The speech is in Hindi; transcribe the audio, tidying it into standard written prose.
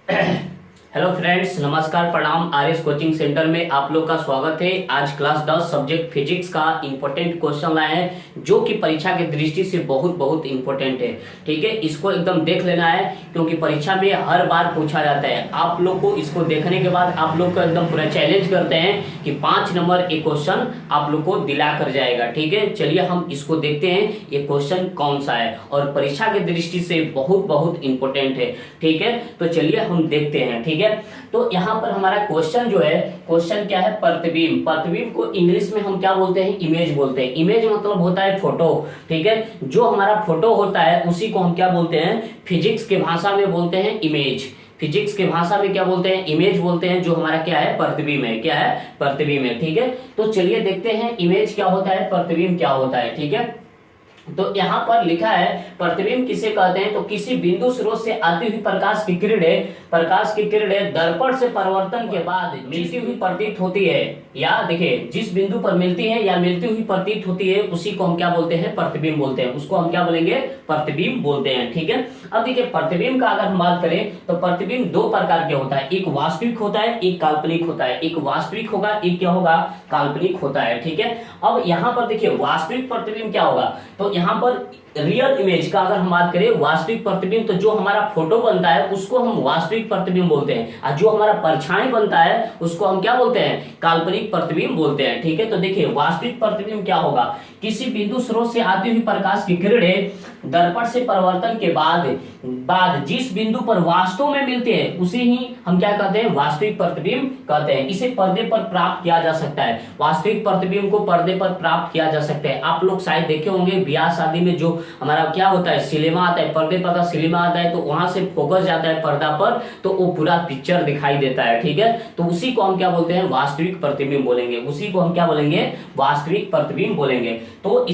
हेलो फ्रेंड्स, नमस्कार, प्रणाम। आरएस कोचिंग सेंटर में आप लोग का स्वागत है। आज क्लास 10 सब्जेक्ट फिजिक्स का इंपॉर्टेंट क्वेश्चन लाए हैं जो कि परीक्षा की दृष्टि से बहुत बहुत इंपॉर्टेंट है। ठीक है, इसको एकदम देख लेना है क्योंकि परीक्षा में हर बार पूछा जाता है। आप लोग को इसको देखने के बाद आप लोग को एकदम पूरा चैलेंज करते हैं कि 5 नंबर एक क्वेश्चन आप लोग को दिला कर जाएगा। ठीक है, चलिए हम इसको देखते हैं ये क्वेश्चन कौन सा है और परीक्षा की दृष्टि से बहुत बहुत इंपॉर्टेंट है। ठीक है, तो चलिए हम देखते हैं। ठीक है, तो यहाँ पर हमारा क्वेश्चन जो है, क्वेश्चन क्या है? प्रतिबिंब। प्रतिबिंब को इंग्लिश में हम क्या बोलते हैं? इमेज बोलते हैं। इमेज मतलब होता है फोटो। ठीक है, जो हमारा फोटो होता है उसी को हम क्या बोलते हैं? फिजिक्स के भाषा में बोलते हैं इमेज। फिजिक्स के भाषा में क्या बोलते हैं? इमेज बोलते हैं। जो हमारा क्या है? प्रतिबिंब है। क्या है? प्रतिबिंब है। ठीक है, तो चलिए देखते हैं इमेज क्या होता है, प्रतिबिंब क्या होता है। ठीक है, तो यहाँ पर लिखा है प्रतिबिंब किसे कहते हैं? तो किसी बिंदु स्रोत से आती हुई प्रकाश की किरणें दर्पण से परावर्तन के बाद मिलती हुई प्रतीत होती है, या देखिए जिस बिंदु पर मिलती है या मिलती हुई प्रतीत होती है उसी को हम क्या बोलते हैं? प्रतिबिंब बोलते हैं। उसको हम क्या बोलेंगे? प्रतिबिंब बोलते हैं। ठीक है, अब देखिए प्रतिबिंब का अगर हम बात करें तो प्रतिबिंब दो प्रकार के होता है, एक वास्तविक होता है, एक काल्पनिक होता है। एक वास्तविक होगा, एक क्या होगा? काल्पनिक होता है। ठीक है, अब यहाँ पर देखिए वास्तविक प्रतिबिंब क्या होगा? तो यहाँ पर रियल इमेज का अगर हम बात करें, वास्तविक प्रतिबिंब, तो जो हमारा फोटो बनता है उसको हम वास्तविक प्रतिबिंब बोलते हैं, और जो हमारा परछाई बनता है उसको हम क्या बोलते हैं? काल्पनिक प्रतिबिंब बोलते हैं। ठीक है, तो देखिए वास्तविक प्रतिबिंब क्या होगा? किसी बिंदु स्रोत से आती हुई प्रकाश की किरणें दर्पण से परावर्तन के बाद जिस बिंदु पर वास्तव में मिलते हैं उसे ही हम क्या कहते हैं? वास्तविक प्रतिबिंब कहते हैं। इसे पर्दे पर प्राप्त किया जा सकता है। वास्तविक प्रतिबिंब को पर्दे पर प्राप्त किया जा सकता है। आप लोग शायद देखे होंगे ब्याह शादी में जो हमारा क्या होता है? सिनेमा आता है, पर्दे पर का सिनेमा आता है, तो वहां से फोकस जाता है पर्दा पर, तो वो पूरा पिक्चर दिखाई देता है। ठीक है, तो उसी को हम क्या बोलते हैं? वास्तविक प्रतिबिंब बोलेंगे। उसी को हम क्या बोलेंगे? वास्तविक प्रतिबिंब बोलेंगे। तो